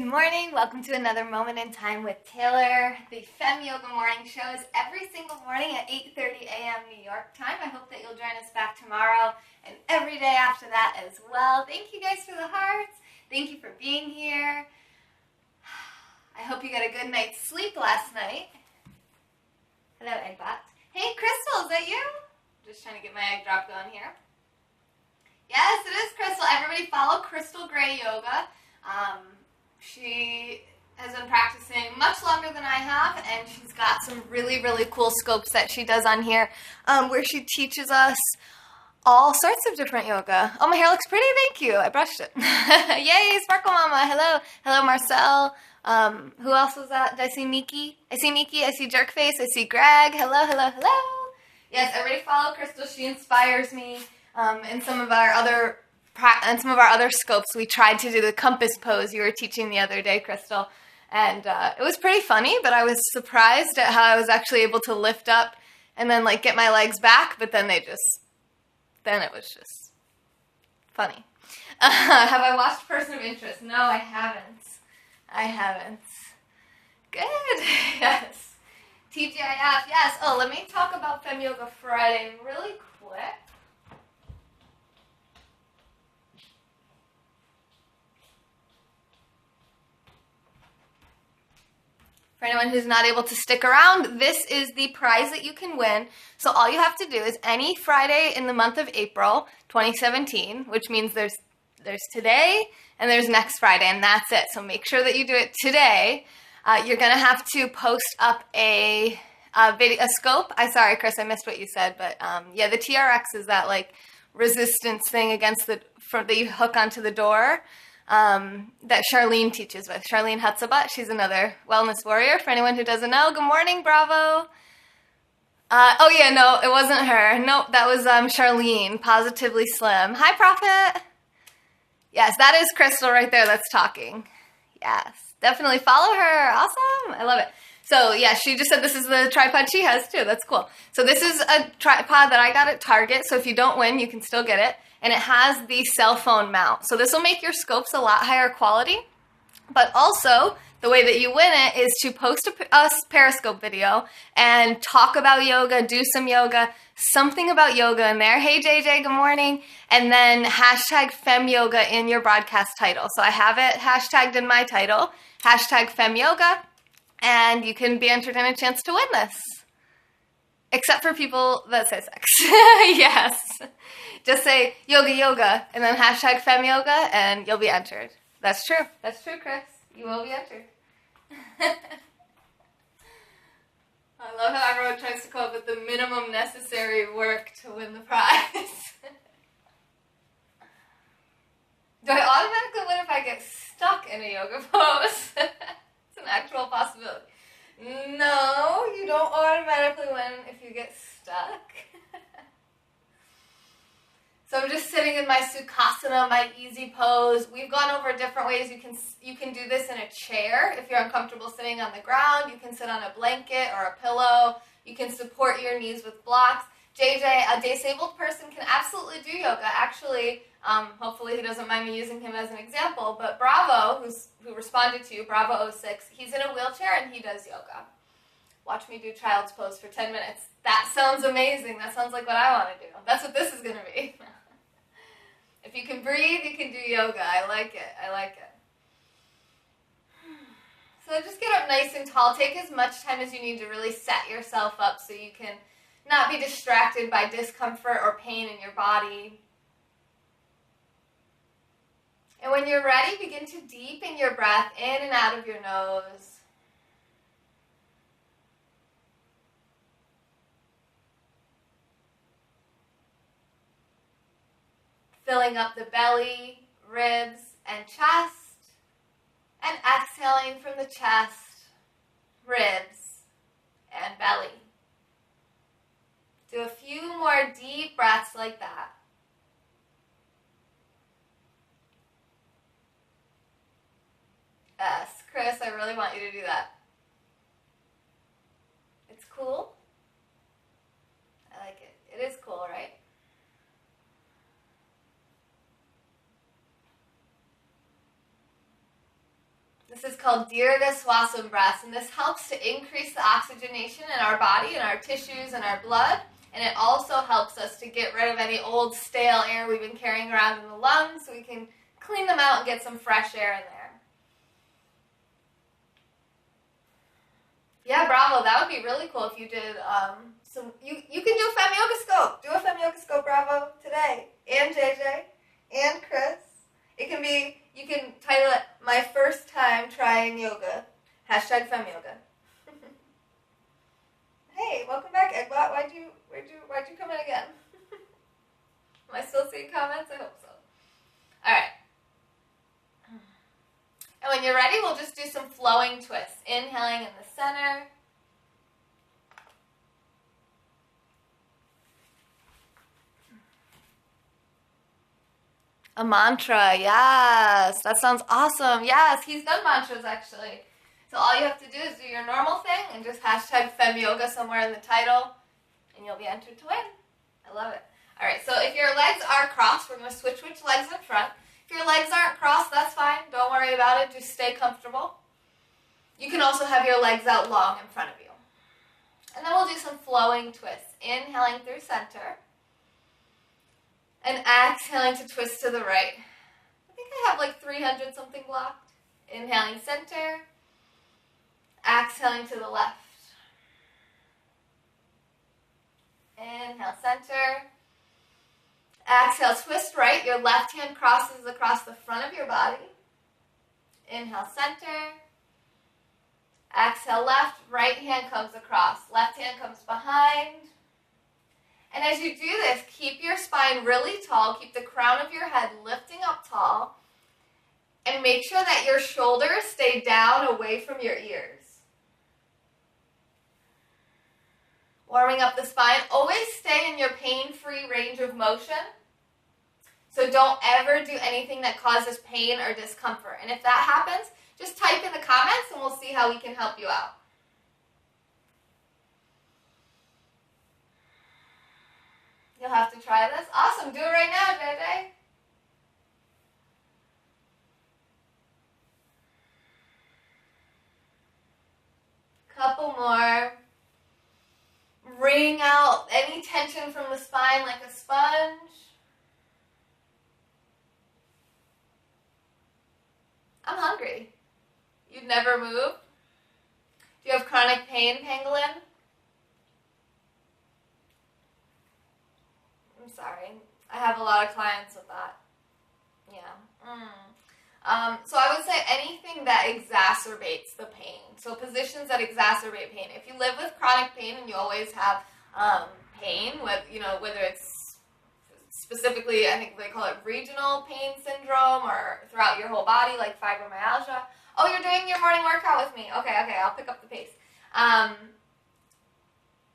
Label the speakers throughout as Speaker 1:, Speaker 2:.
Speaker 1: morning. Welcome to another Moment in Time with Taylor. The Femyoga morning show is every single morning at 8:30 a.m. New York time. I hope that you'll join us back tomorrow and every day after that as well. Thank you guys for the hearts. Thank you for being here. I hope you got a good night's sleep last night. Hello, Eggbot. Hey, Crystal, is that you? Just trying to get my egg drop going here. Yes, it is Crystal. Everybody follow Crystal Gray Yoga. She has been practicing much longer than I have, and she's got some really, really cool scopes that she does on here, where she teaches us all sorts of different yoga. Oh, my hair looks pretty. Thank you. I brushed it. Yay, Sparkle Mama. Hello. Hello, Marcel. Who else was that? Did I see Miki? I see Miki. I see Jerkface. I see Greg. Hello, hello, hello. Yes, everybody follow Crystal. She inspires me. And some of our other scopes, we tried to do the compass pose you were teaching the other day, Crystal. And it was pretty funny, but I was surprised at how I was actually able to lift up and then like get my legs back, but then it was just funny. Have I watched Person of Interest? No, I haven't. Good. Yes. TGIF, yes. Oh, let me talk about Femyoga Friday really quick. For anyone who's not able to stick around, this is the prize that you can win. So all you have to do is any Friday in the month of April 2017, which means there's today and there's next Friday, and that's it. So make sure that you do it today. You're going to have to post up a scope. Sorry, Chris, I missed what you said, but yeah, the TRX is that like resistance thing against that you hook onto the door. That Charlene teaches with. Charlene Hutzabat, she's another wellness warrior. For anyone who doesn't know, good morning, Bravo. Oh yeah, no, it wasn't her. Nope, that was Charlene, Positively Slim. Hi, Prophet. Yes, that is Crystal right there that's talking. Yes, definitely follow her. Awesome, I love it. So yeah, she just said this is the tripod she has too. That's cool. So this is a tripod that I got at Target. So if you don't win, you can still get it. And it has the cell phone mount. So this will make your scopes a lot higher quality. But also, the way that you win it is to post a Periscope video and talk about yoga, do some yoga, something about yoga in there. Hey, JJ, good morning. And then hashtag Femyoga in your broadcast title. So I have it hashtagged in my title, hashtag Femyoga, and you can be entered in a chance to win this. Except for people that say sex. Yes. Just say yoga yoga and then hashtag Femyoga and you'll be entered. That's true. That's true, Chris. You will be entered. I love how everyone tries to come up with the minimum necessary work to win the prize. Do I automatically win if I get stuck in a yoga pose? It's an actual possibility. No, you don't automatically win if you get stuck. So I'm just sitting in my Sukhasana, my easy pose. We've gone over different ways you can do this in a chair. If you're uncomfortable sitting on the ground, you can sit on a blanket or a pillow. You can support your knees with blocks. JJ, a disabled person can absolutely do yoga. Actually, hopefully he doesn't mind me using him as an example, but Bravo, who responded to you, Bravo06, he's in a wheelchair and he does yoga. Watch me do child's pose for 10 minutes. That sounds amazing. That sounds like what I want to do. That's what this is going to be. If you can breathe, you can do yoga. I like it. So just get up nice and tall. Take as much time as you need to really set yourself up so you can not be distracted by discomfort or pain in your body. And when you're ready, begin to deepen your breath in and out of your nose. Filling up the belly, ribs, and chest. And exhaling from the chest, ribs, and belly. Do a few more deep breaths like that. Yes, Chris, I really want you to do that. It's cool. I like it. It is cool, right? This is called Dirga Swasam breaths, and this helps to increase the oxygenation in our body and our tissues and our blood, and it also helps us to get rid of any old stale air we've been carrying around in the lungs, so we can clean them out and get some fresh air in there. Yeah, bravo. That would be really cool if you did some. You can do a Femyoga scope. Do a Femyoga scope, bravo, today. And JJ, and Chris. It can be. You can title it "My First Time Trying Yoga." #Femyoga. Hey, welcome back, Eggbot. Why'd you come in again? Am I still seeing comments? I hope so. All right. And when you're ready, we'll just do some flowing twists. Inhaling in the center. A mantra, yes. That sounds awesome. Yes, he's done mantras actually. So all you have to do is do your normal thing and just #Femyoga somewhere in the title, and you'll be entered to win. I love it. All right, so if your legs are crossed, we're going to switch which legs in front. If your legs aren't crossed, that's fine. Don't worry about it. Just stay comfortable. You can also have your legs out long in front of you. And then we'll do some flowing twists. Inhaling through center. And exhaling to twist to the right. I think I have like 300 something blocked. Inhaling center. Exhaling to the left. Inhale center. Exhale, twist right. Your left hand crosses across the front of your body. Inhale, center. Exhale, left. Right hand comes across. Left hand comes behind. And as you do this, keep your spine really tall. Keep the crown of your head lifting up tall. And make sure that your shoulders stay down away from your ears. Warming up the spine. Always stay in your pain-free range of motion. So don't ever do anything that causes pain or discomfort. And if that happens, just type in the comments and we'll see how we can help you out. You'll have to try this. Awesome. Do it right now, JJ. Couple more. Wring out any tension from the spine like a sponge. I'm hungry. You've never moved? Do you have chronic pain, Pangolin? I'm sorry. I have a lot of clients with that. Yeah. So I would say anything that exacerbates the pain. So positions that exacerbate pain. If you live with chronic pain and you always have pain, whether it's specifically, I think they call it regional pain syndrome, or throughout your whole body, like fibromyalgia. Oh, you're doing your morning workout with me. Okay, I'll pick up the pace.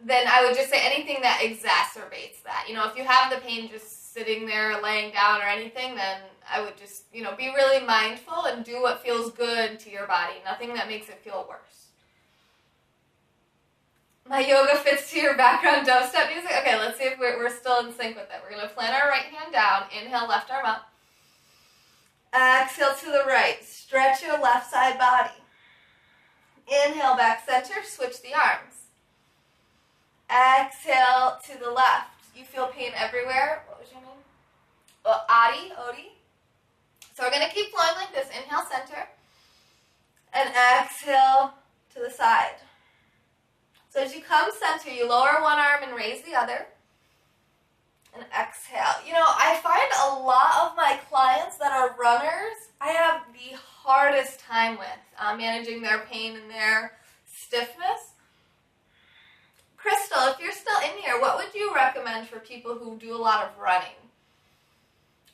Speaker 1: Then I would just say anything that exacerbates that. If you have the pain just sitting there, laying down or anything, then I would just, be really mindful and do what feels good to your body. Nothing that makes it feel worse. My yoga fits to your background dubstep music. Okay, let's see if we're still in sync with it. We're going to plant our right hand down. Inhale, left arm up. Exhale to the right. Stretch your left side body. Inhale, back center. Switch the arms. Exhale to the left. You feel pain everywhere. What was your name? Odi. So we're going to keep flowing like this. Inhale, center. And exhale to the side. So as you come center, you lower one arm and raise the other. And exhale. I find a lot of my clients that are runners, I have the hardest time with managing their pain and their stiffness. Crystal, if you're still in here, what would you recommend for people who do a lot of running?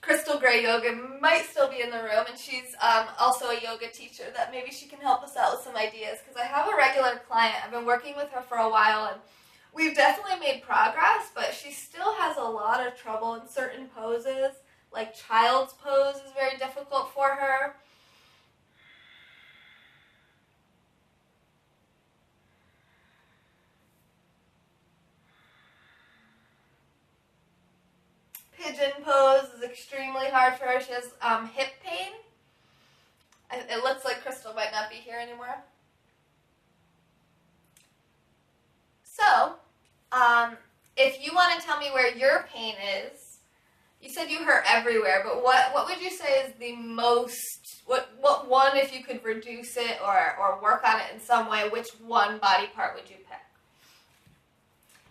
Speaker 1: Crystal Gray Yoga might still be in the room, and she's also a yoga teacher that maybe she can help us out with some ideas, because I have a regular client. I've been working with her for a while, and we've definitely made progress, but she still has a lot of trouble in certain poses, like child's pose is very difficult for her. Pigeon pose is extremely hard for her. She has hip pain. It looks like Crystal might not be here anymore. So, if you want to tell me where your pain is, you said you hurt everywhere, but what would you say is the most, what one, if you could reduce it or work on it in some way, which one body part would you pick?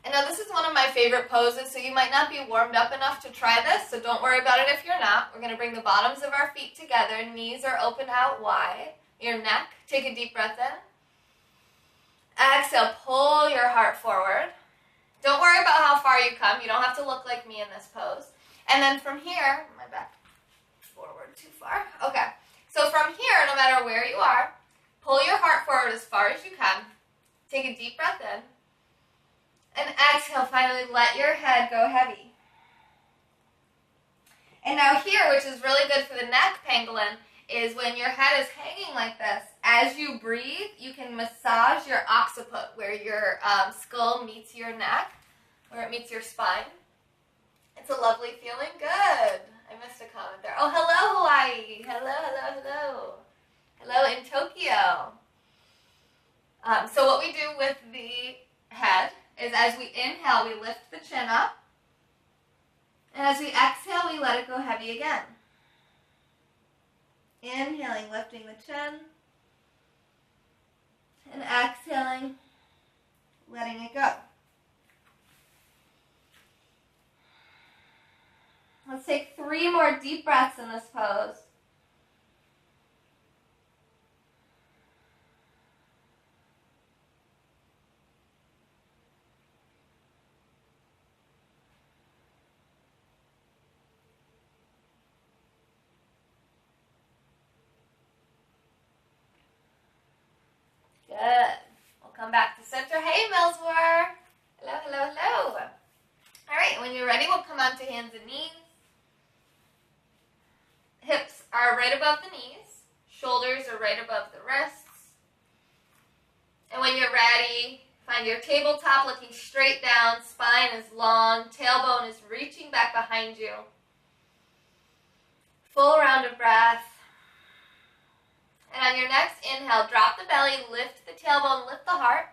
Speaker 1: And now this is one of my favorite poses, so you might not be warmed up enough to try this, so don't worry about it if you're not. We're going to bring the bottoms of our feet together, knees are open out wide, your neck, take a deep breath in. Exhale, pull your heart forward. Don't worry about how far you come, you don't have to look like me in this pose. And then from here, my back forward too far. Okay, so from here, no matter where you are, pull your heart forward as far as you can. Take a deep breath in. And exhale, finally let your head go heavy. And now here, which is really good for the neck, pangolin, is when your head is hanging like this, as you breathe, you can massage your occiput, where your skull meets your neck, where it meets your spine. It's a lovely feeling. Good. I missed a comment there. Oh, hello, Hawaii. Hello, hello, hello. Hello in Tokyo. So what we do with the head is as we inhale, we lift the chin up. And as we exhale, we let it go heavy again. Inhaling, lifting the chin. And exhaling, letting it go. Let's take 3 more deep breaths in this pose. Good. We'll come back to center. Hey, Melswar. Hello, hello, hello. All right, when you're ready, we'll come onto hands and knees. Hips are right above the knees. Shoulders are right above the wrists. And when you're ready, find your tabletop looking straight down. Spine is long. Tailbone is reaching back behind you. Full round of breath. And on your next inhale, drop the belly, lift the tailbone, lift the heart.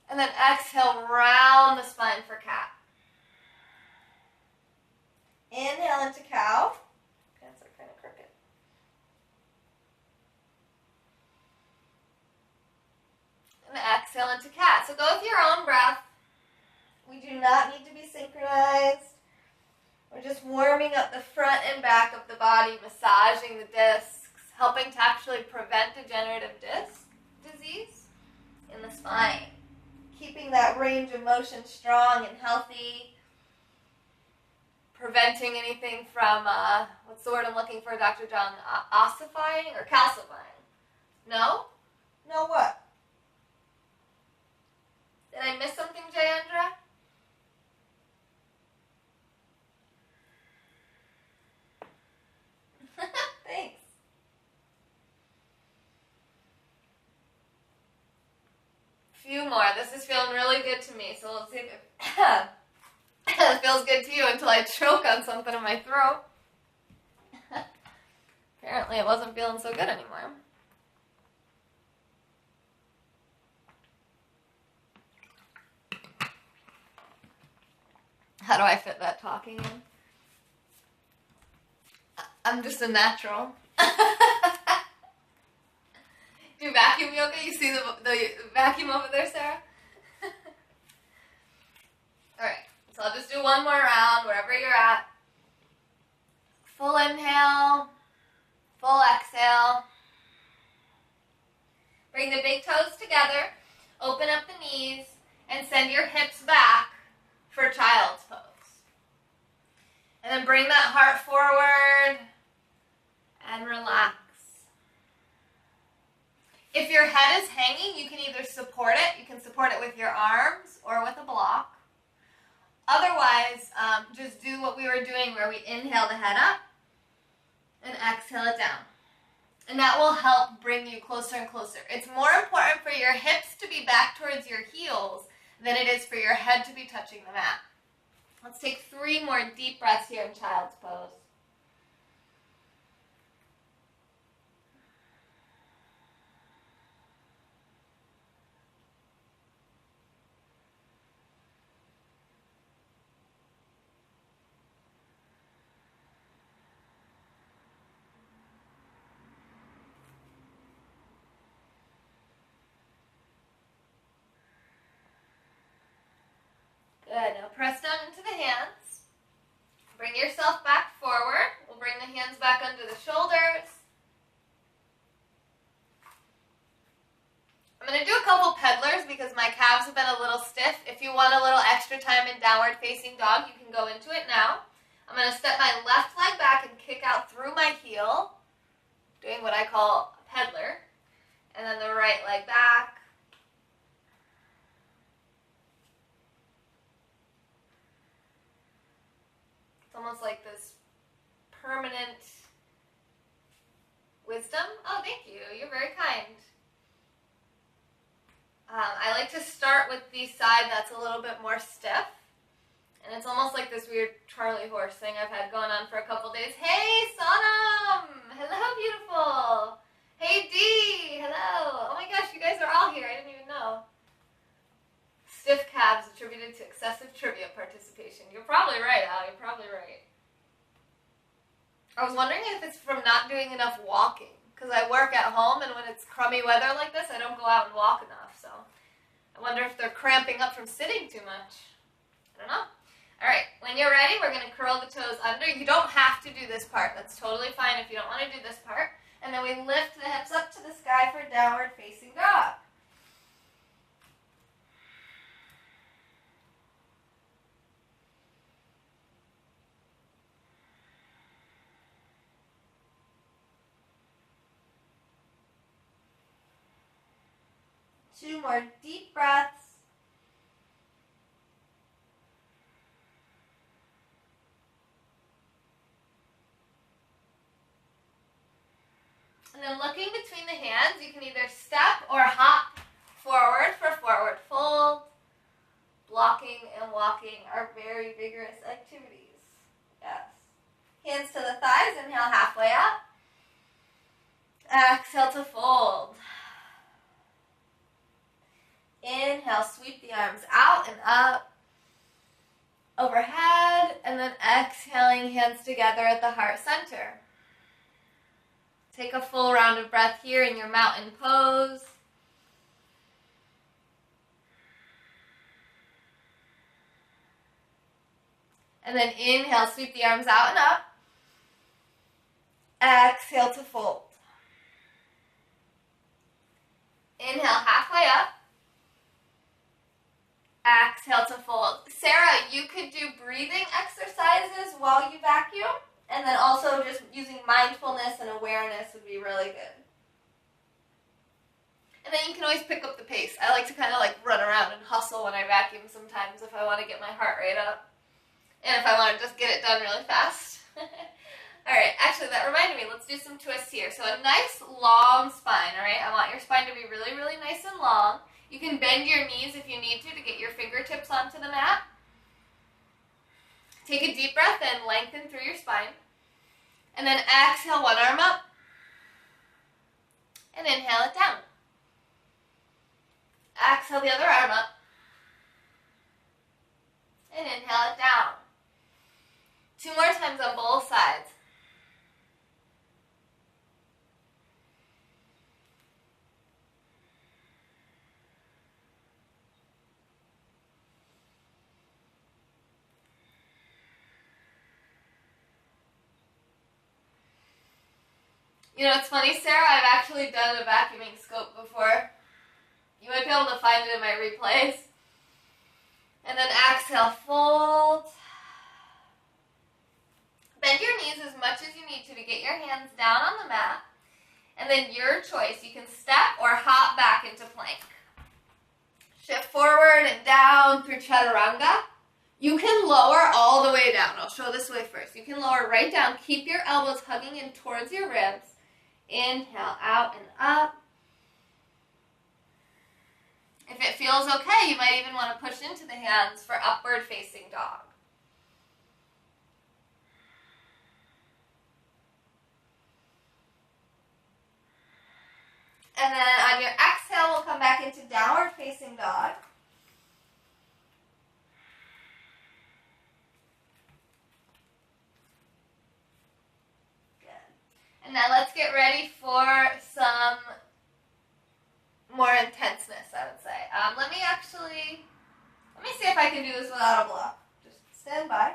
Speaker 1: And then exhale, round the spine for cat. Inhale into cow. Hands are kind of crooked. And exhale into cat. So go with your own breath. We do not need to be synchronized. We're just warming up the front and back of the body, massaging the discs, helping to actually prevent degenerative disc disease in the spine. Keeping that range of motion strong and healthy. Preventing anything from, what's the word I'm looking for, Dr. John? Ossifying or calcifying? No? No what? Did I miss something, Jayendra? Thanks. Few more. This is feeling really good to me, so let's see if it feels good to you until I choke on something in my throat. Apparently it wasn't feeling so good anymore. How do I fit that talking in? I'm just a natural. Do vacuum yoga? You see the vacuum over there, Sarah? Alright, so I'll just do one more round wherever you're at. Full inhale, full exhale. Bring the big toes together, open up the knees, and send your hips back for child's pose. And then bring that heart forward and relax. If your head is hanging, you can either support it. You can support it with your arms or with a block. Otherwise, just do what we were doing where we inhale the head up and exhale it down. And that will help bring you closer and closer. It's more important for your hips to be back towards your heels than it is for your head to be touching the mat. Let's take 3 more deep breaths here in child's pose. Good. Now press down into the hands. Bring yourself back forward. We'll bring the hands back under the shoulders. I'm going to do a couple peddlers because my calves have been a little stiff. If you want a little extra time in downward facing dog, you can go into it now. I'm going to step my left leg back and kick out through my heel, doing what I call a peddler. And then the right leg back. It's almost like this permanent wisdom. Oh, thank you. You're very kind. I like to start with the side that's a little bit more stiff. And it's almost like this weird Charlie horse thing I've had going on for a couple days. Hey, Sonam! Hello, beautiful! Hey, Dee! Hello! Oh my gosh, you guys are all here. I didn't even know. Stiff calves attributed to excessive trivia participation. You're probably right, Al. You're probably right. I was wondering if it's from not doing enough walking. Because I work at home, and when it's crummy weather like this, I don't go out and walk enough. So I wonder if they're cramping up from sitting too much. I don't know. All right, when you're ready, we're going to curl the toes under. You don't have to do this part. That's totally fine if you don't want to do this part. And then we lift the hips up to the sky for downward facing dog. Two more deep breaths. And then looking between the hands, you can either step or hop forward for forward fold. Blocking and walking are very vigorous activities. Yes. Hands to the thighs, inhale halfway up. Exhale to fold. Inhale, sweep the arms out and up, overhead, and then exhaling, hands together at the heart center. Take a full round of breath here in your mountain pose. And then inhale, sweep the arms out and up. Exhale to fold. Inhale, halfway up. Exhale to fold. Sarah, you could do breathing exercises while you vacuum, and then also just using mindfulness and awareness would be really good. And then you can always pick up the pace. I like to kind of like run around and hustle when I vacuum sometimes if I want to get my heart rate up. And if I want to just get it done really fast. Alright, actually that reminded me, let's do some twists here. So a nice long spine, alright? I want your spine to be really, really nice and long. You can bend your knees if you need to get your fingertips onto the mat. Take a deep breath in, lengthen through your spine. And then exhale, one arm up. And inhale it down. Exhale the other arm up. And inhale it down. 2 more times on both sides. You know, it's funny, Sarah, I've actually done a vacuuming scope before. You might be able to find it in my replays. And then exhale, fold. Bend your knees as much as you need to get your hands down on the mat. And then your choice, you can step or hop back into plank. Shift forward and down through chaturanga. You can lower all the way down. I'll show this way first. You can lower right down. Keep your elbows hugging in towards your ribs. Inhale, out and up. If it feels okay, you might even want to push into the hands for upward facing dog. And then on your exhale, we'll come back into downward facing dog. And now let's get ready for some more intenseness, I would say. Let me actually Let me see if I can do this without a block. Just stand by.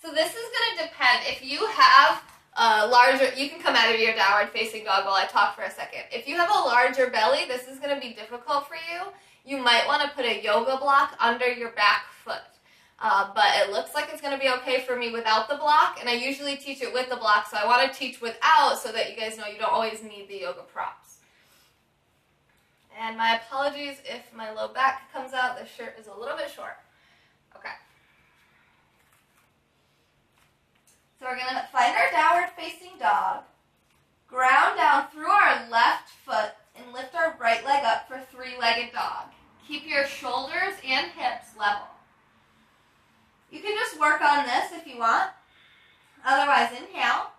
Speaker 1: So this is going to depend. If you have a larger, you can come out of your downward facing dog while I talk for a second. If you have a larger belly, this is going to be difficult for you. You might want to put a yoga block under your back foot. But it looks like it's going to be okay for me without the block, and I usually teach it with the block, so I want to teach without so that you guys know you don't always need the yoga props. And my apologies if my low back comes out. This shirt is a little bit short. Okay. So we're going to find our downward facing dog, ground down through our left foot, and lift our right leg up for three-legged dog. Keep your shoulders and hips level. You can just work on this if you want. Otherwise, inhale.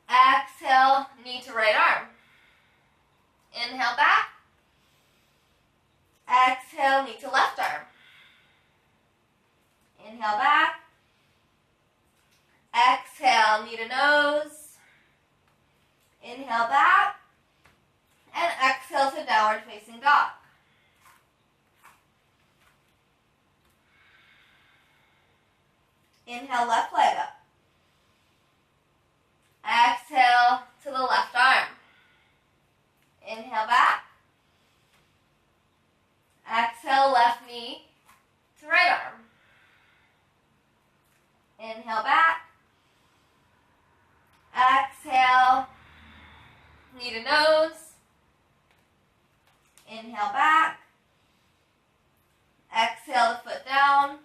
Speaker 1: Exhale, knee to right arm. Inhale back. Exhale, knee to left arm. Inhale back. Exhale, knee to nose. Inhale back. And exhale to downward facing dog. Inhale, left leg up. Exhale to the left arm. Inhale back. Exhale, left knee to right arm. Inhale back. Exhale, knee to nose. Inhale back. Exhale the foot down.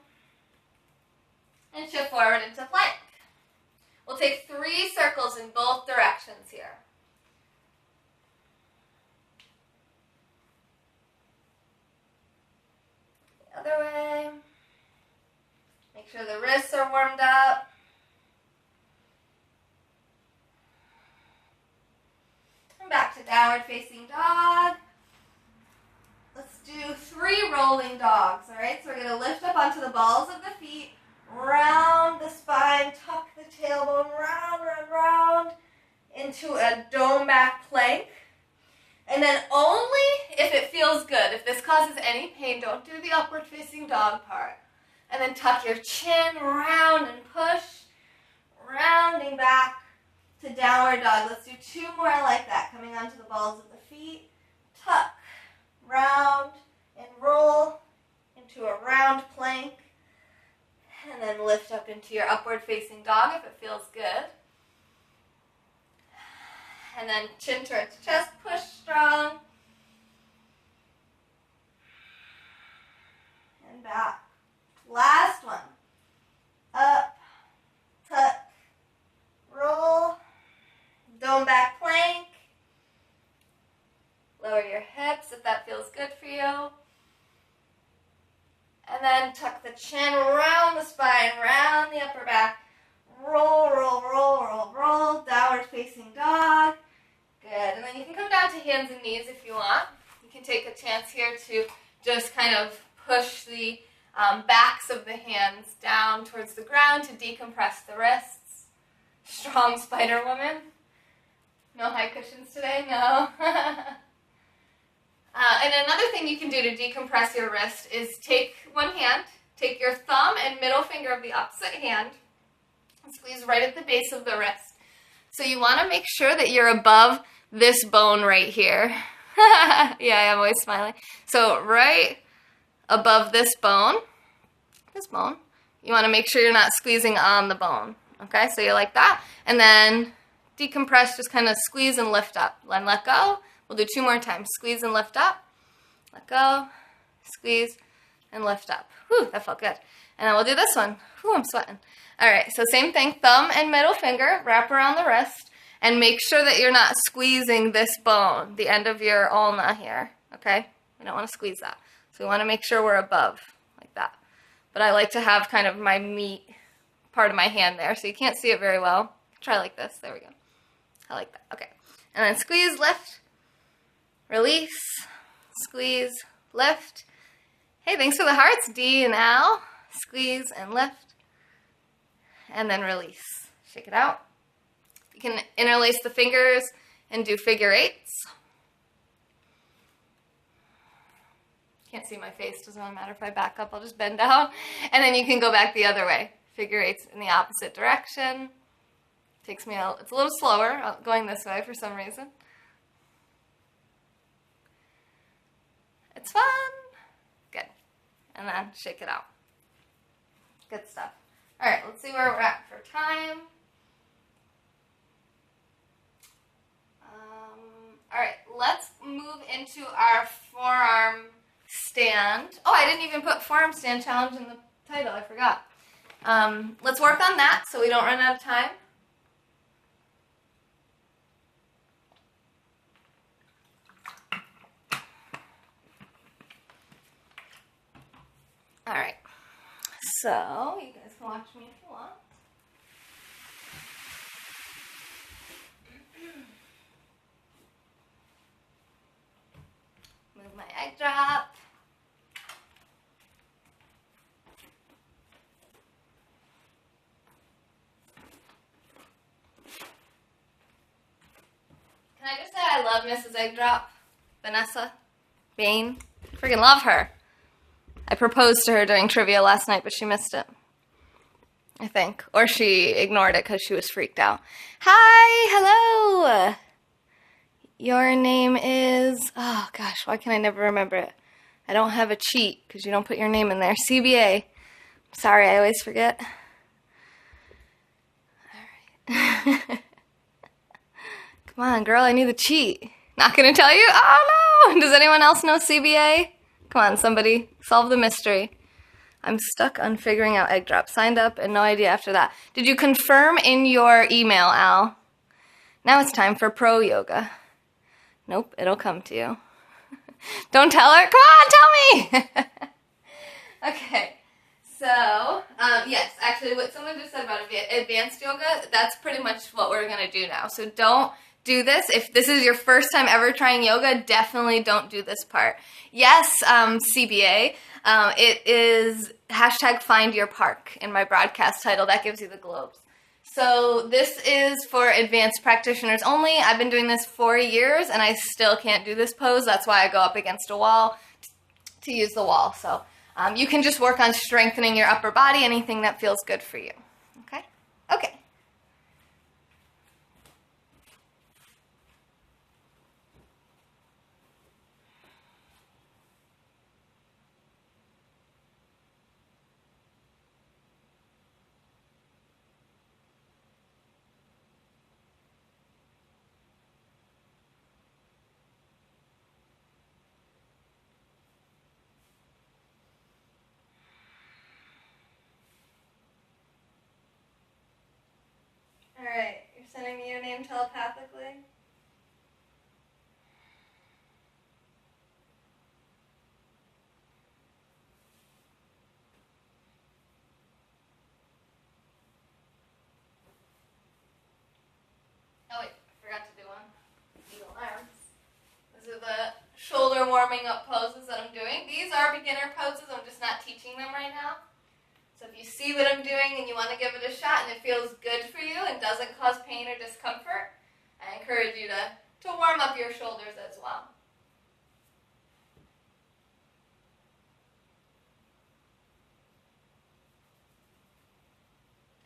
Speaker 1: And shift forward into plank. We'll take 3 circles in both directions here. The other way. Make sure the wrists are warmed up. And back to downward facing dog. Let's do 3 rolling dogs, all right? So we're going to lift up onto the balls of the feet. Round the spine, tuck the tailbone, round, into a dome back plank. And then only if it feels good, if this causes any pain, don't do the upward facing dog part. And then tuck your chin, round and push, rounding back to downward dog. Let's do 2 more like that, coming onto the balls of the feet. Tuck, round, and roll into a round plank. And then lift up into your upward facing dog if it feels good. And then chin towards chest, push strong. And back. Last one. Up, tuck, roll, dome back plank. Lower your hips if that feels good for you. And then tuck the chin, round the spine, round the upper back. Roll, roll, roll, roll, roll. Downward facing dog. Good. And then you can come down to hands and knees if you want. You can take a chance here to just kind of push the backs of the hands down towards the ground to decompress the wrists. Strong spider woman. No high cushions today? No. And another thing you can do to decompress your wrist is take one hand, take your thumb and middle finger of the opposite hand, and squeeze right at the base of the wrist. So you want to make sure that you're above this bone right here. Yeah, I'm always smiling. So right above this bone, you want to make sure you're not squeezing on the bone. Okay, so you're like that. And then decompress, just kind of squeeze and lift up. Then let go. We'll do 2 more times. Squeeze and lift up. Let go. Squeeze and lift up. Whew, that felt good. And then we'll do this one. Whew, I'm sweating. All right, so same thing. Thumb and middle finger. Wrap around the wrist. And make sure that you're not squeezing this bone, the end of your ulna here. Okay? We don't want to squeeze that. So we want to make sure we're above, like that. But I like to have kind of my meat part of my hand there, so you can't see it very well. Try like this. There we go. I like that. Okay. And then squeeze, lift. Release, squeeze, lift. Hey, thanks for the hearts, D and Al. Squeeze and lift. And then release. Shake it out. You can interlace the fingers and do figure 8s. can't see my face, doesn't really matter if I back up, I'll just bend down. And then you can go back the other way. Figure eights in the opposite direction. Takes me out, it's a little slower going this way for some reason. It's fun. Good. And then shake it out. Good stuff. All right, let's see where we're at for time. All right, let's move into our forearm stand. Oh, I didn't even put forearm stand challenge in the title. I forgot. Let's work on that so we don't run out of time. All right, so you guys can watch me if you want. Move my egg drop. Can I just say I love Mrs. Egg Drop? Vanessa Bain. Freaking love her. I proposed to her during trivia last night, but she missed it. I think. Or she ignored it because she was freaked out. Hi, hello. Your name is, oh gosh, why can I never remember it? I don't have a cheat because you don't put your name in there. CBA. Sorry, I always forget. All right. Come on, girl, I need the cheat. Not gonna tell you? Oh no! Does anyone else know CBA? Come on, somebody, solve the mystery. I'm stuck on figuring out egg drop. Signed up and no idea after that. Did you confirm in your email, Al? Now it's time for pro yoga. Nope, it'll come to you. Don't tell her. Come on, tell me. Okay, so, yes, actually what someone just said about advanced yoga, that's pretty much what we're going to do now. So don't do this. If this is your first time ever trying yoga, definitely don't do this part. Yes, CBA, it is #FindYourPark in my broadcast title. That gives you the globes. So this is for advanced practitioners only. I've been doing this 4 years and I still can't do this pose. That's why I go up against a wall to use the wall. So you can just work on strengthening your upper body, anything that feels good for you. Okay? Okay. All right, you're sending me your name telepathically? Oh wait, I forgot to do one. Eagle arms. These are the shoulder warming up poses that I'm doing. These are beginner poses, I'm just not teaching them right now. So if you see what I'm doing and you want to give it a shot and it feels good for you and doesn't cause pain or discomfort, I encourage you to warm up your shoulders as well.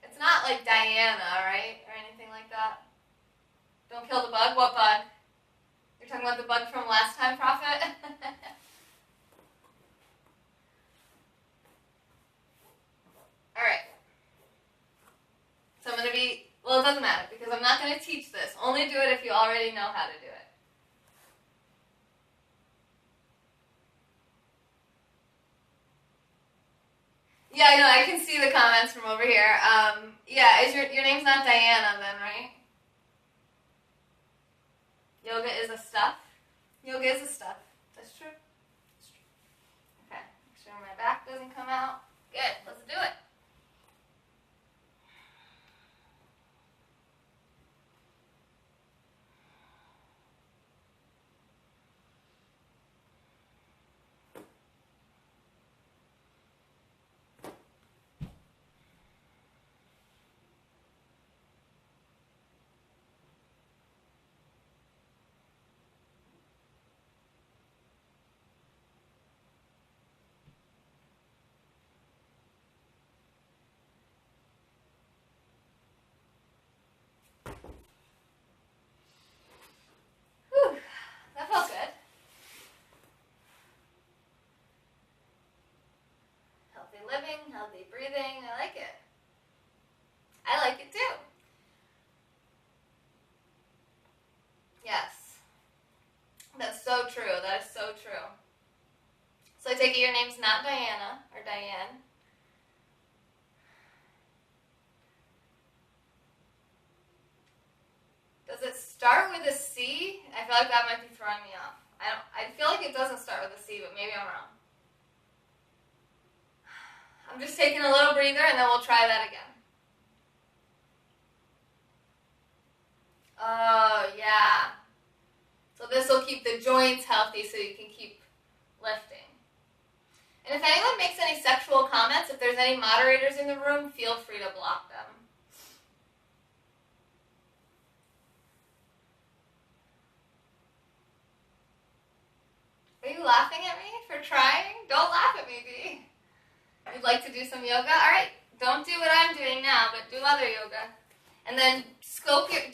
Speaker 1: It's not like Diana, right? Or anything like that. Don't kill the bug? What bug? You're talking about the bug from last time, Prophet? Alright. So I'm going to be, well, it doesn't matter because I'm not going to teach this. Only do it if you already know how to do it. Yeah, I know. I can see the comments from over here. Yeah, is your name's not Diana then, right? Yoga is a stuff. Yoga is a stuff. That's true. That's true. Okay, make sure my back doesn't come out. Good, let's do it. Deep breathing. I like it. I like it too. Yes. That's so true. That is so true. So I take it your name's not Diana or Diane. Does it start with a C? I feel like that might be throwing me off. I feel like it doesn't start with a C, but maybe I'm wrong. I'm just taking a little breather and then we'll try that again. Oh, yeah. So this will keep the joints healthy so you can keep lifting. And if anyone makes any sexual comments, if there's any moderators in the room, feel free to block them. Are you laughing at me for trying? Don't laugh at me, Dee. You'd like to do some yoga? All right, don't do what I'm doing now, but do other yoga. And then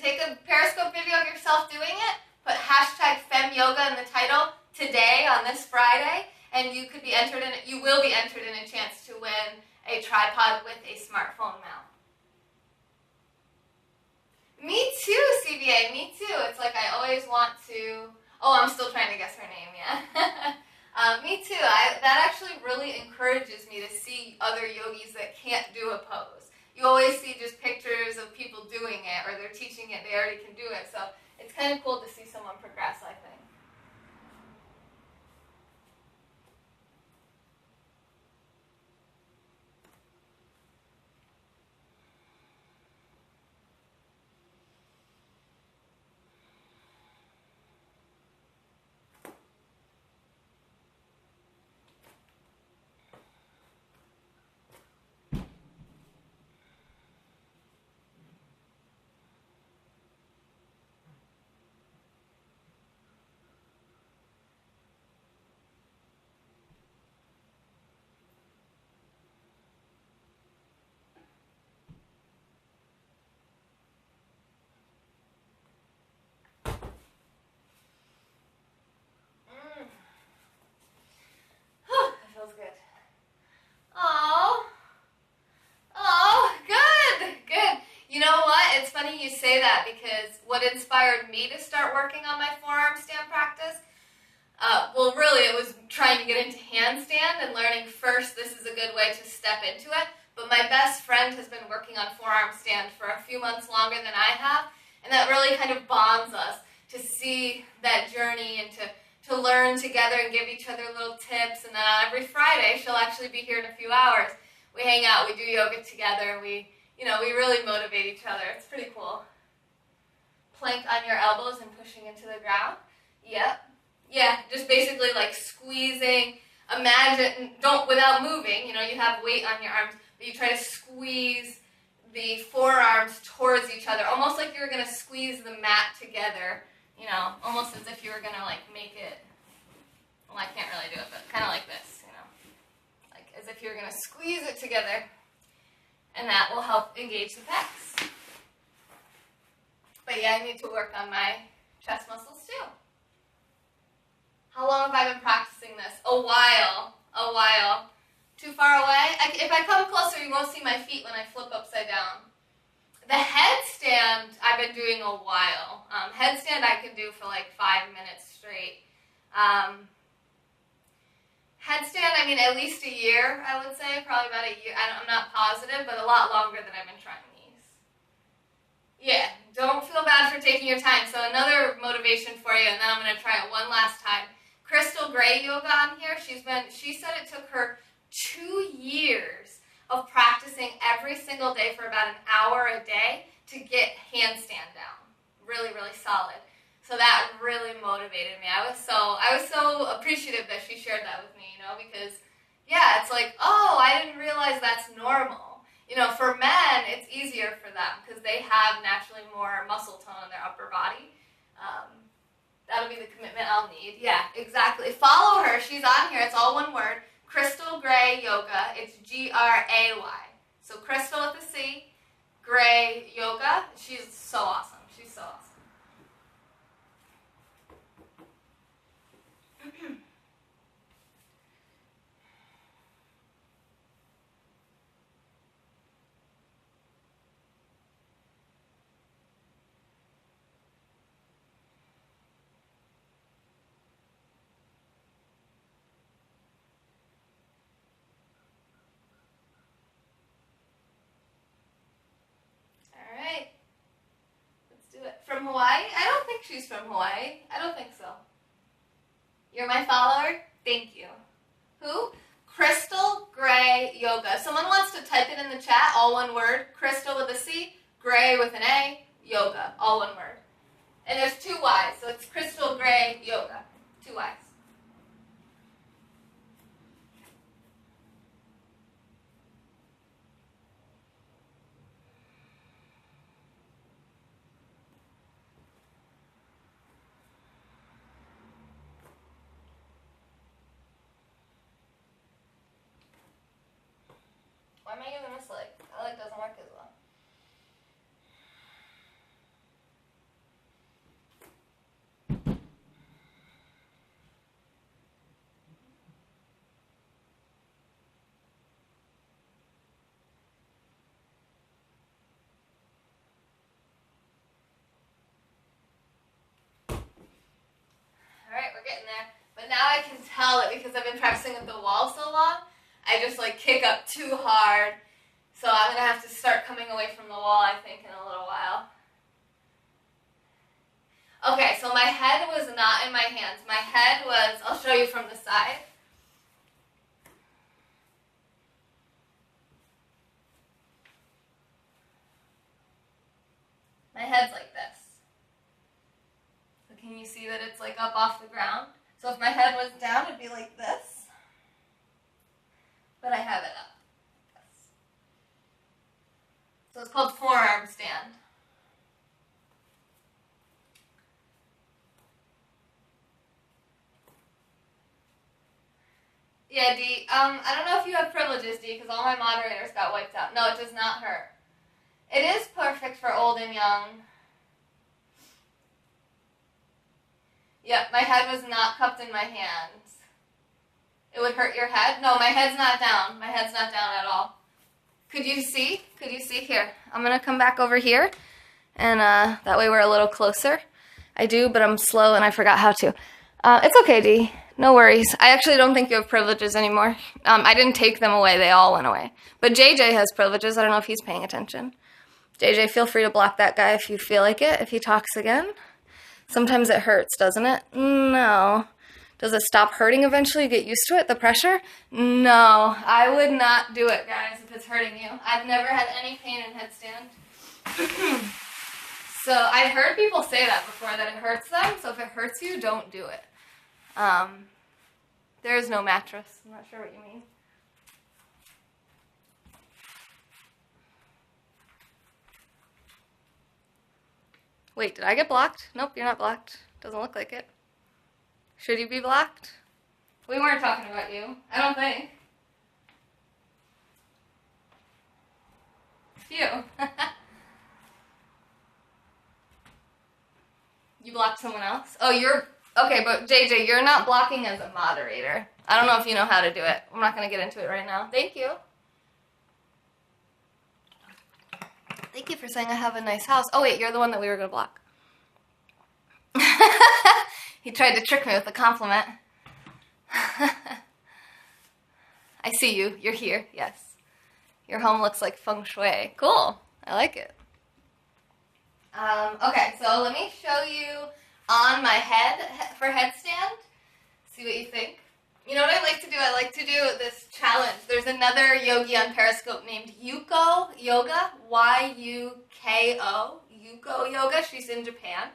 Speaker 1: take a Periscope video of yourself doing it, put hashtag Femyoga in the title today on this Friday, and you could be entered in. You will be entered in a chance to win a tripod with a smartphone mount. Me too, CBA. Me too. It's like I always want to. Oh, I'm still trying to guess her name. Yeah. Me too. That actually really encourages me to see other yogis that can't do a pose. You always see just pictures of people doing it, or they're teaching it. They already can do it. So it's kind of cool to see someone progress, I think. Feels good. Oh, good. You know what? It's funny you say that because what inspired me to start working on my forearm stand practice, well, really it was trying to get into handstand and learning first this is a good way to step into it. But my best friend has been working on forearm stand for a few months longer than I have, and that really kind of bonds us to see that journey and to learn together and give each other little tips. And then on every Friday, she'll actually be here in a few hours. We hang out, we do yoga together, we really motivate each other. It's pretty cool. Plank on your elbows and pushing into the ground. Yep. Yeah, just basically like squeezing. Imagine, without moving, you have weight on your arms, but you try to squeeze the forearms towards each other, almost like you're going to squeeze the mat together. Almost as if you were going to, make it, well, I can't really do it, but kind of like this, like as if you're going to squeeze it together, and that will help engage the pecs. But yeah, I need to work on my chest muscles too. How long have I been practicing this? A while. Too far away? If I come closer, you won't see my feet when I flip upside down. The headstand, I've been doing a while. Headstand I can do for like 5 minutes straight. Headstand, at least a year, I would say. Probably about a year. I'm not positive, but a lot longer than I've been trying these. Yeah, don't feel bad for taking your time. So another motivation for you, and then I'm going to try it one last time. Crystal Gray Yoga on here. She said it took her 2 years of practicing every single day for about an hour a day to get handstand down. Really, really solid. So that really motivated me. I was so appreciative that she shared that with me, because yeah, it's like, oh, I didn't realize that's normal. For men, it's easier for them because they have naturally more muscle tone in their upper body. That'll be the commitment I'll need. Yeah, exactly. Follow her. She's on here. It's all one word. Crystal Gray Yoga. It's Gray. So Crystal with a C, Gray Yoga. She's so awesome. She's so awesome. think she's from Hawaii. I don't think so. You're my follower? Thank you. Who? Crystal Gray Yoga. Someone wants to type it in the chat, all one word. Crystal with a C, Gray with an A, Yoga, all one word. And there's 2 Y's, so it's Crystal Gray Yoga. 2 Y's. Why am I using this leg? That leg doesn't work as well. Alright, we're getting there. But now I can tell that because I've been practicing with the wall so long, I just like kick up too hard. So I'm going to have to start coming away from the wall, I think, in a little while. Okay, so my head was not in my hands. My head was, I'll show you from the side. My head's like this. So can you see that it's like up off the ground? So if my head was down, it'd be like this. But I have it up. Yes. So it's called forearm stand. Yeah, D. I don't know if you have privileges, D, because all my moderators got wiped out. No, it does not hurt. It is perfect for old and young. Yep, my head was not cupped in my hands. It would hurt your head? No, my head's not down. My head's not down at all. Could you see? Could you see? Here, I'm going to come back over here, and that way we're a little closer. I do, but I'm slow and I forgot how to. It's okay, D. No worries. I actually don't think you have privileges anymore. I didn't take them away. They all went away. But JJ has privileges. I don't know if he's paying attention. JJ, feel free to block that guy if you feel like it, if he talks again. Sometimes it hurts, doesn't it? No. Does it stop hurting eventually? You get used to it, the pressure? No. I would not do it, guys, if it's hurting you. I've never had any pain in headstand. So I've heard people say that before, that it hurts them. So if it hurts you, don't do it. There is no mattress. I'm not sure what you mean. Wait, did I get blocked? Nope, you're not blocked. Doesn't look like it. Should you be blocked? We weren't talking about you. I don't think. You. You blocked someone else? Oh, you're... Okay, but JJ, you're not blocking as a moderator. I don't know if you know how to do it. I'm not going to get into it right now. Thank you. Thank you for saying I have a nice house. Oh, wait, you're the one that we were going to block. He tried to trick me with a compliment. I see you. You're here. Yes. Your home looks like feng shui. Cool. I like it. Okay, so let me show you on my head for headstand. See what you think. You know what I like to do? I like to do this challenge. There's another yogi on Periscope named Yuko Yoga, Y-U-K-O, Yuko Yoga. She's in Japan.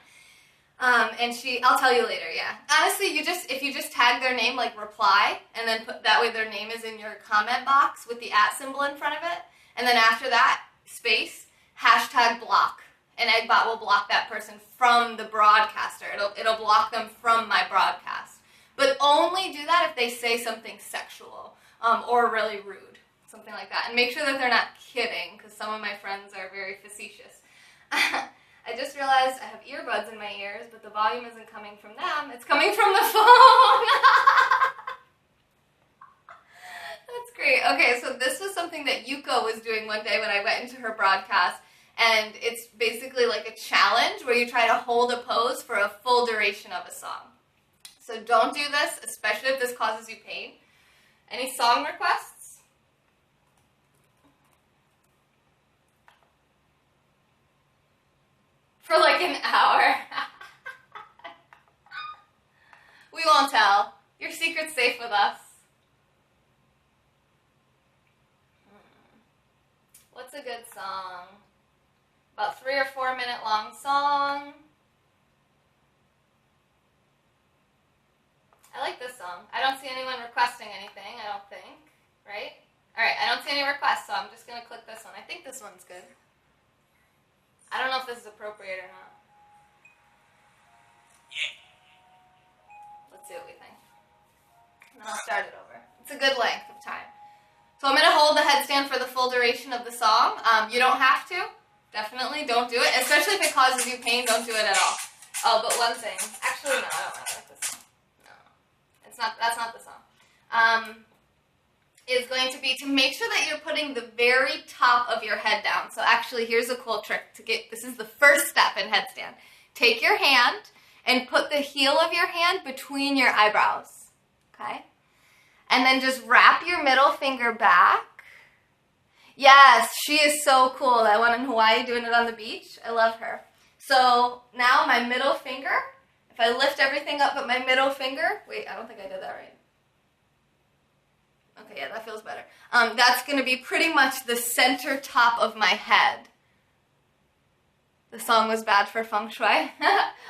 Speaker 1: And I'll tell you later, yeah. Honestly, if you just tag their name, like reply, and then that way their name is in your comment box with the @ symbol in front of it, and then after that, space, #block. And Eggbot will block that person from the broadcaster. It'll block them from my broadcast. But only do that if they say something sexual or really rude, something like that. And make sure that they're not kidding, because some of my friends are very facetious. I just realized I have earbuds in my ears, but the volume isn't coming from them. It's coming from the phone. That's great. Okay, so this was something that Yuko was doing one day when I went into her broadcast. And it's basically like a challenge where you try to hold a pose for a full duration of a song. So don't do this, especially if this causes you pain. Any song requests? For like an hour. We won't tell. Your secret's safe with us. What's a good song? About 3 or 4 minute long song. I like this song. I don't see anyone requesting anything, I don't think. Right? Alright, I don't see any requests, so I'm just going to click this one. I think this one's good. I don't know if this is appropriate or not. Let's see what we think. And then I'll start it over. It's a good length of time. So I'm going to hold the headstand for the full duration of the song. You don't have to. Definitely don't do it. Especially if it causes you pain, don't do it at all. Oh, but one thing. Actually, no, I don't really like this song. No. That's not the song. Is going to be to make sure that you're putting the very top of your head down. So actually, here's a cool trick to get, this is the first step in headstand. Take your hand and put the heel of your hand between your eyebrows. Okay? And then just wrap your middle finger back. Yes, she is so cool. That one in Hawaii doing it on the beach. I love her. So now my middle finger, if I lift everything up but my middle finger, wait, I don't think I did that right. Okay, yeah, that feels better. That's going to be pretty much the center top of my head. The song was bad for feng shui.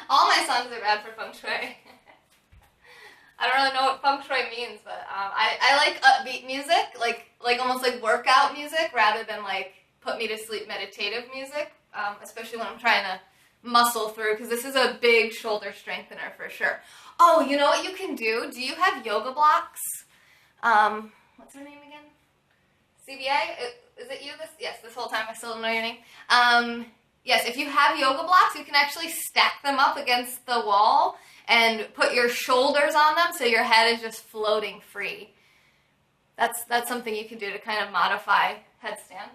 Speaker 1: All my songs are bad for feng shui. I don't really know what feng shui means, but I like upbeat music, like almost like workout music, rather than like put me to sleep meditative music, especially when I'm trying to muscle through, because this is a big shoulder strengthener for sure. Oh, you know what you can do? Do you have yoga blocks? What's her name again? CBA? Is it you? Yes, this whole time I still don't know your name. Yes, if you have yoga blocks, you can actually stack them up against the wall and put your shoulders on them so your head is just floating free. That's something you can do to kind of modify headstand.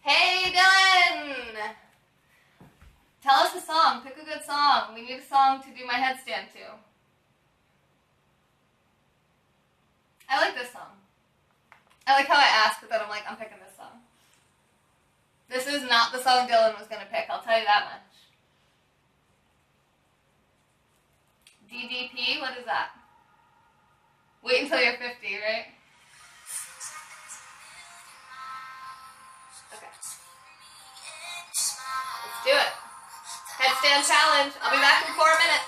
Speaker 1: Hey, Dylan! Tell us a song. Pick a good song. We need a song to do my headstand to. I like this song. I like how I asked, but then I'm like, I'm picking this song. This is not the song Dylan was going to pick, I'll tell you that much. DDP, what is that? Wait until you're 50, right? Okay. Let's do it. Headstand challenge. I'll be back in 4 minutes.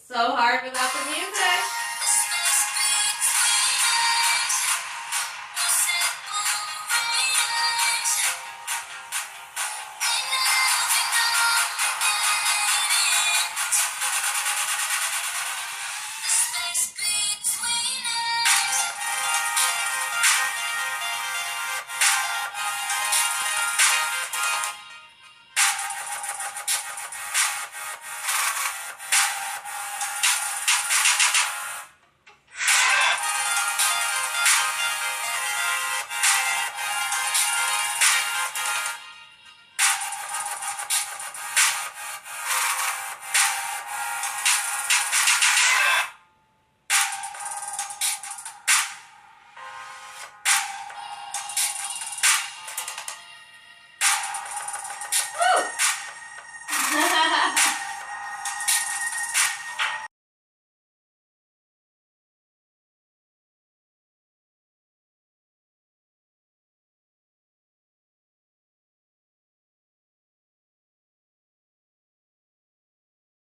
Speaker 2: so hard without